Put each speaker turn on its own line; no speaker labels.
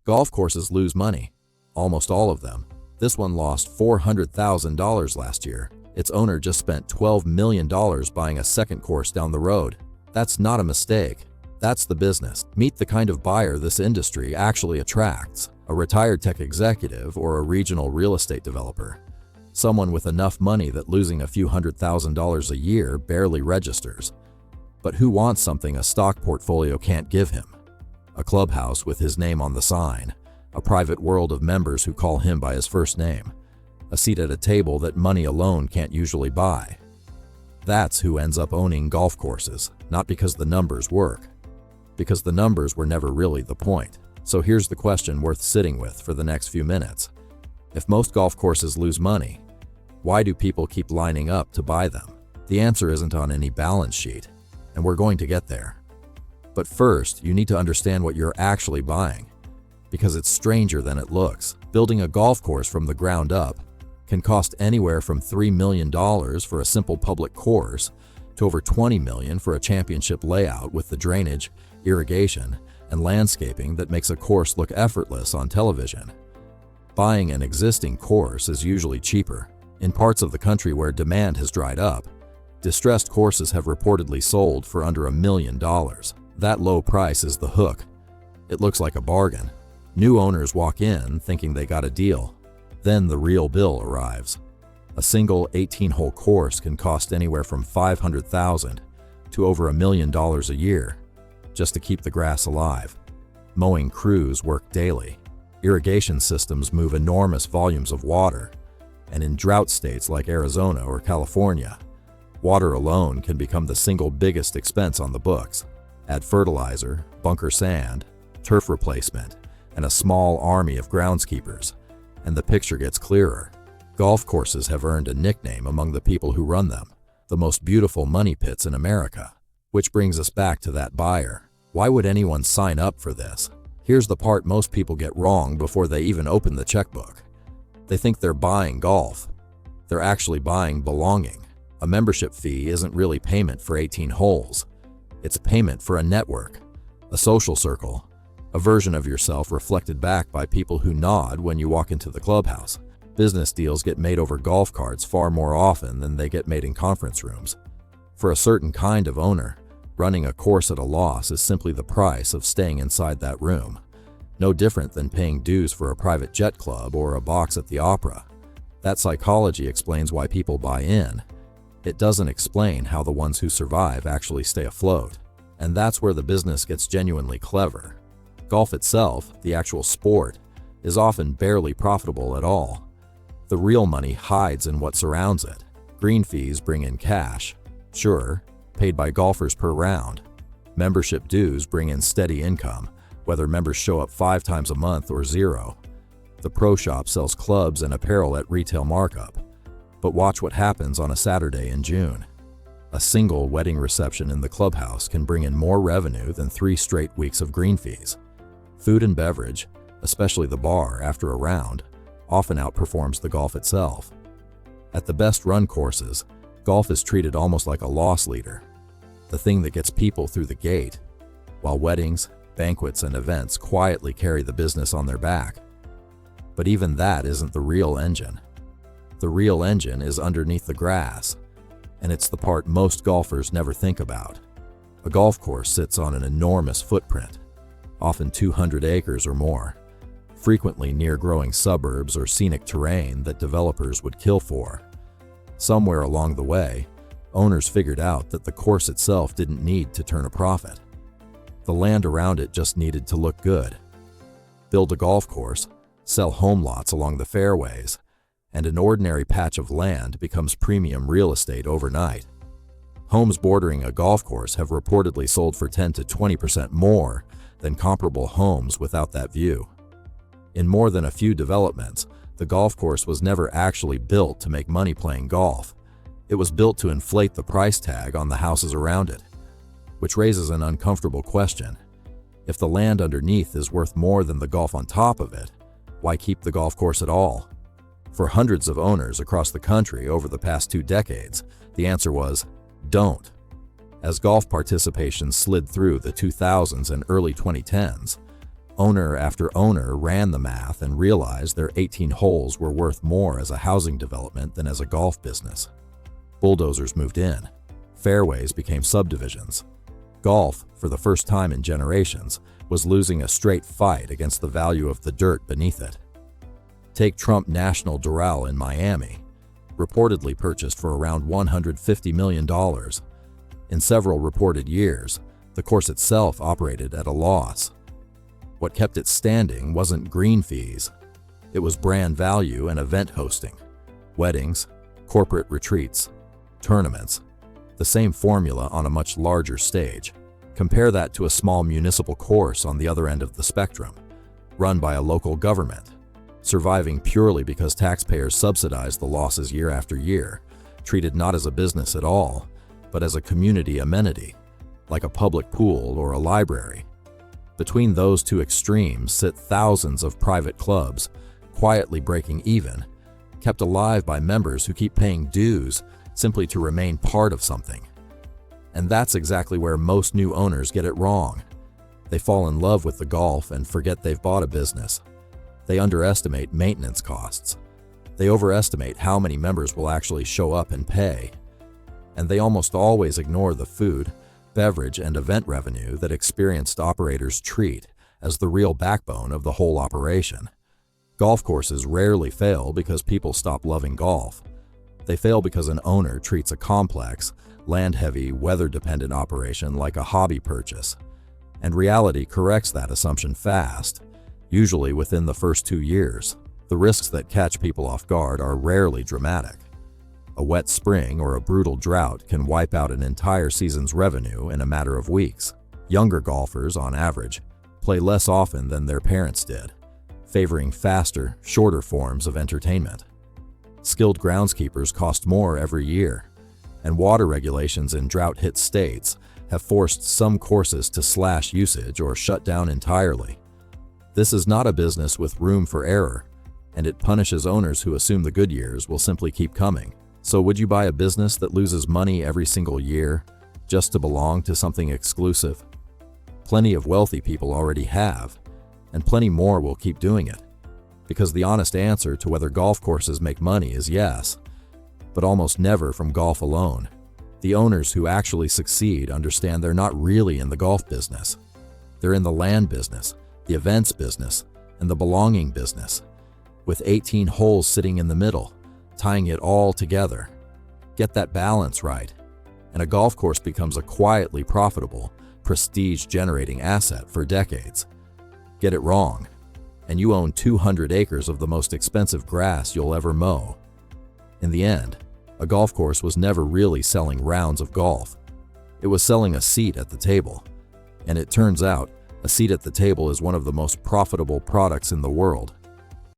Golf courses lose money. Almost all of them. This one lost $400,000 last year. Its owner just spent $12 million buying a second course down the road. That's not a mistake. That's the business. Meet the kind of buyer this industry actually attracts: a retired tech executive or a regional real estate developer. Someone with enough money that losing a few $100,000 a year barely registers. But who wants something a stock portfolio can't give him? A clubhouse with his name on the sign, a private world of members who call him by his first name, a seat at a table that money alone can't usually buy. That's who ends up owning golf courses, not because the numbers work, because the numbers were never really the point. So here's the question worth sitting with for the next few minutes. If most golf courses lose money, why do people keep lining up to buy them? The answer isn't on any balance sheet, and we're going to get there. But first, you need to understand what you're actually buying, because it's stranger than it looks. Building a golf course from the ground up can cost anywhere from $3 million for a simple public course to over $20 million for a championship layout with the drainage, irrigation, and landscaping that makes a course look effortless on television. Buying an existing course is usually cheaper. In parts of the country where demand has dried up, distressed courses have reportedly sold for under $1 million. That low price is the hook. It looks like a bargain. New owners walk in thinking they got a deal. Then the real bill arrives. A single 18-hole course can cost anywhere from $500,000 to over $1 million a year just to keep the grass alive. Mowing crews work daily. Irrigation systems move enormous volumes of water. And in drought states like Arizona or California, water alone can become the single biggest expense on the books. Add fertilizer, bunker sand, turf replacement, and a small army of groundskeepers, and the picture gets clearer. Golf courses have earned a nickname among the people who run them: the most beautiful money pits in America. Which brings us back to that buyer. Why would anyone sign up for this? Here's the part most people get wrong before they even open the checkbook. They think they're buying golf. They're actually buying belonging. A membership fee isn't really payment for 18 holes. It's payment for a network, a social circle, a version of yourself reflected back by people who nod when you walk into the clubhouse. Business deals get made over golf carts far more often than they get made in conference rooms. For a certain kind of owner, running a course at a loss is simply the price of staying inside that room. No different than paying dues for a private jet club or a box at the opera. That psychology explains why people buy in. It doesn't explain how the ones who survive actually stay afloat. And that's where the business gets genuinely clever. Golf itself, the actual sport, is often barely profitable at all. The real money hides in what surrounds it. Green fees bring in cash, sure, paid by golfers per round. Membership dues bring in steady income, whether members show up 5 times a month or 0. The pro shop sells clubs and apparel at retail markup. But watch what happens on a Saturday in June. A single wedding reception in the clubhouse can bring in more revenue than 3 straight weeks of green fees. Food and beverage, especially the bar after a round, often outperforms the golf itself. At the best run courses, golf is treated almost like a loss leader, the thing that gets people through the gate, while weddings, banquets, and events quietly carry the business on their back. But even that isn't the real engine. The real engine is underneath the grass, and it's the part most golfers never think about. A golf course sits on an enormous footprint, often 200 acres or more, frequently near growing suburbs or scenic terrain that developers would kill for. Somewhere along the way, owners figured out that the course itself didn't need to turn a profit. The land around it just needed to look good. Build a golf course, sell home lots along the fairways, and an ordinary patch of land becomes premium real estate overnight. Homes bordering a golf course have reportedly sold for 10 to 20% more than comparable homes without that view. In more than a few developments, the golf course was never actually built to make money playing golf. It was built to inflate the price tag on the houses around it, which raises an uncomfortable question. If the land underneath is worth more than the golf on top of it, why keep the golf course at all? For hundreds of owners across the country over the past 2 decades, the answer was, don't. As golf participation slid through the 2000s and early 2010s, Owner after owner ran the math and realized their 18 holes were worth more as a housing development than as a golf business. Bulldozers moved in. Fairways became subdivisions. Golf, for the first time in generations, was losing a straight fight against the value of the dirt beneath it. Take Trump National Doral in Miami, reportedly purchased for around $150 million. In several reported years, the course itself operated at a loss. What kept it standing wasn't green fees. It was brand value and event hosting. Weddings, corporate retreats, tournaments. The same formula on a much larger stage. Compare that to a small municipal course on the other end of the spectrum, run by a local government, surviving purely because taxpayers subsidize the losses year after year, treated not as a business at all, but as a community amenity, like a public pool or a library. Between those two extremes sit thousands of private clubs, quietly breaking even, kept alive by members who keep paying dues simply to remain part of something. And that's exactly where most new owners get it wrong. They fall in love with the golf and forget they've bought a business. They underestimate maintenance costs. They overestimate how many members will actually show up and pay. And they almost always ignore the food, beverage, and event revenue that experienced operators treat as the real backbone of the whole operation. Golf courses rarely fail because people stop loving golf. They fail because an owner treats a complex, land-heavy, weather-dependent operation like a hobby purchase. And reality corrects that assumption fast, usually within the first 2 years. The risks that catch people off guard are rarely dramatic. A wet spring or a brutal drought can wipe out an entire season's revenue in a matter of weeks. Younger golfers, on average, play less often than their parents did, favoring faster, shorter forms of entertainment. Skilled groundskeepers cost more every year, and water regulations in drought-hit states have forced some courses to slash usage or shut down entirely. This is not a business with room for error, and it punishes owners who assume the good years will simply keep coming. So would you buy a business that loses money every single year just to belong to something exclusive? Plenty of wealthy people already have, and plenty more will keep doing it. Because the honest answer to whether golf courses make money is yes, but almost never from golf alone. The owners who actually succeed understand they're not really in the golf business. They're in the land business, the events business, and the belonging business, with 18 holes sitting in the middle, tying it all together. Get that balance right, and a golf course becomes a quietly profitable, prestige-generating asset for decades. Get it wrong, and you own 200 acres of the most expensive grass you'll ever mow. In the end, a golf course was never really selling rounds of golf. It was selling a seat at the table. And it turns out, a seat at the table is one of the most profitable products in the world.